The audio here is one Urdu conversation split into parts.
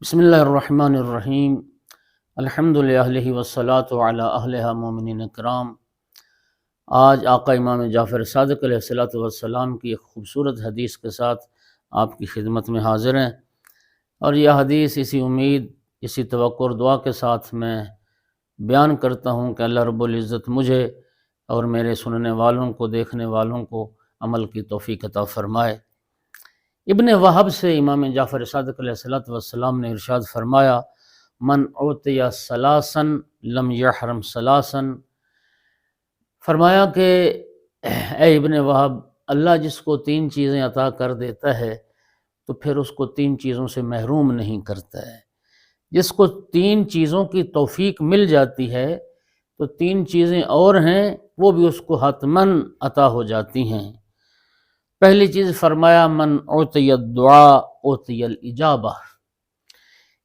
بسم اللہ الرحمن الرحیم۔ الحمد للہ والصلاۃ علی اہلھا مومنین کرام۔ آج آقا امام جعفر صادق علیہ الصلاۃ والسلام کی ایک خوبصورت حدیث کے ساتھ آپ کی خدمت میں حاضر ہیں، اور یہ حدیث اسی امید، اسی توقع اور دعا کے ساتھ میں بیان کرتا ہوں کہ اللہ رب العزت مجھے اور میرے سننے والوں کو، دیکھنے والوں کو عمل کی توفیق عطا فرمائے۔ ابن وہب سے امام جعفر صادق علیہ الصلوۃ والسلام نے ارشاد فرمایا، من اعطی ثلاثا لم یحرم ثلاثا، فرمایا کہ اے ابن وہب، اللہ جس کو 3 چیزیں عطا کر دیتا ہے تو پھر اس کو 3 چیزوں سے محروم نہیں کرتا ہے۔ جس کو 3 چیزوں کی توفیق مل جاتی ہے تو 3 چیزیں اور ہیں، وہ بھی اس کو حتماً عطا ہو جاتی ہیں۔ پہلی چیز فرمایا، من اعطی الدعاء اعطی الاجابہ،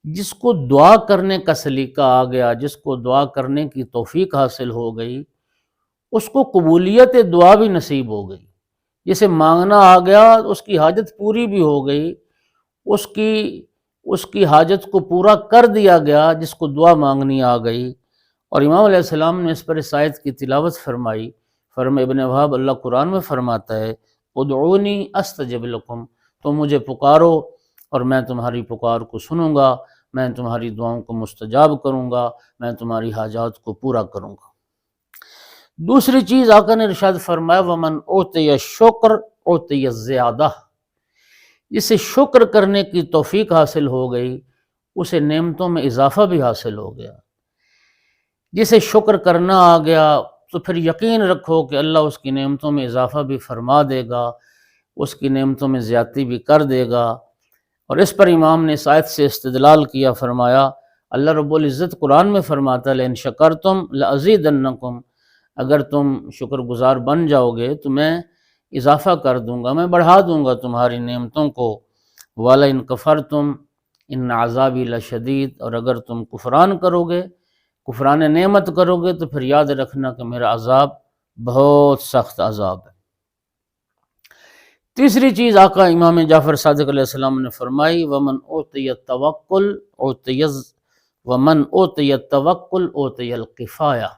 جس کو دعا کرنے کا سلیقہ آ گیا، جس کو دعا کرنے کی توفیق حاصل ہو گئی، اس کو قبولیت دعا بھی نصیب ہو گئی۔ جسے مانگنا آ گیا، اس کی حاجت پوری بھی ہو گئی، اس کی حاجت کو پورا کر دیا گیا جس کو دعا مانگنی آ گئی۔ اور امام علیہ السلام نے اس پر اس آیت کی تلاوت فرمائی۔ فرمایا ابن وہب، اللہ قرآن میں فرماتا ہے، ادعونی استجب لکم، تم مجھے پکارو اور میں تمہاری پکار کو سنوں گا، میں تمہاری دعاؤں کو مستجاب کروں گا، میں تمہاری حاجات کو پورا کروں گا۔ دوسری چیز آقا نے ارشاد فرمایا، ومن اعطی الشکر اعطی الزیادہ، جسے شکر کرنے کی توفیق حاصل ہو گئی، اسے نعمتوں میں اضافہ بھی حاصل ہو گیا۔ جسے شکر کرنا آ گیا تو پھر یقین رکھو کہ اللہ اس کی نعمتوں میں اضافہ بھی فرما دے گا، اس کی نعمتوں میں زیادتی بھی کر دے گا۔ اور اس پر امام نے اس آیت سے استدلال کیا، فرمایا اللہ رب العزت قرآن میں فرماتا ہے، لئن شکرتم لازیدنکم، اگر تم شکر گزار بن جاؤ گے تو میں اضافہ کر دوں گا، میں بڑھا دوں گا تمہاری نعمتوں کو۔ وَلَئِن كَفَرْتُمْ إِنَّ عَذَابِي لَشَدِيدٌ، اور اگر تم کفران کرو گے، کفران نعمت کرو گے تو پھر یاد رکھنا کہ میرا عذاب بہت سخت عذاب ہے۔ تیسری چیز آقا امام جعفر صادق علیہ السلام نے فرمائی، وَمَنْ أُعْطِيَ التَّوَكُّلْ وَمَنْ أُعْطِيَ التَّوَكُّلْ أُعْطِيَ الْكِفَایَہ،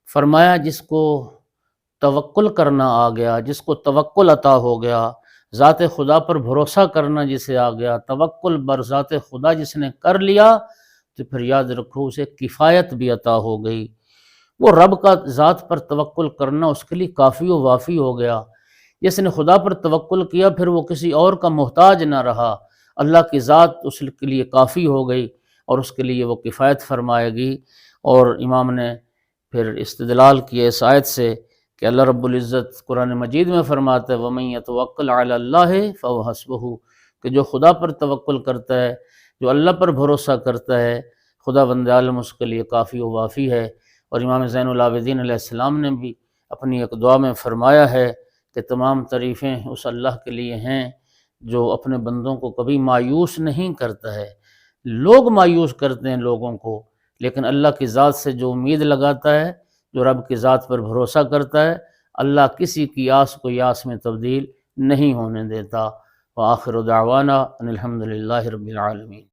فرمایا جس کو توکل کرنا آ گیا، جس کو توکل عطا ہو گیا، ذات خدا پر بھروسہ کرنا جسے آ گیا، توکل بر ذات خدا جس نے کر لیا، تو پھر یاد رکھو اسے کفایت بھی عطا ہو گئی۔ وہ رب کا ذات پر توکل کرنا اس کے لیے کافی و وافی ہو گیا۔ جس نے خدا پر توکل کیا پھر وہ کسی اور کا محتاج نہ رہا، اللہ کی ذات اس کے لیے کافی ہو گئی اور اس کے لیے وہ کفایت فرمائے گی۔ اور امام نے پھر استدلال کیا اس آیت سے کہ اللہ رب العزت قرآن مجید میں فرماتا ہے، وَمَن يَتَوَكَّلْ عَلَى اللَّهِ فَهُوَ حَسْبُهُ، کہ جو خدا پر توکل کرتا ہے، جو اللہ پر بھروسہ کرتا ہے، خدا بند عالم اس کے لیے کافی و وافی ہے۔ اور امام زین العابدین علیہ السلام نے بھی اپنی ایک دعا میں فرمایا ہے کہ تمام تعریفیں اس اللہ کے لیے ہیں جو اپنے بندوں کو کبھی مایوس نہیں کرتا ہے۔ لوگ مایوس کرتے ہیں لوگوں کو، لیکن اللہ کی ذات سے جو امید لگاتا ہے، جو رب کی ذات پر بھروسہ کرتا ہے، اللہ کسی کی آس کو یاس میں تبدیل نہیں ہونے دیتا۔ وآخر دعوانا ان الحمد للہ رب العالمین۔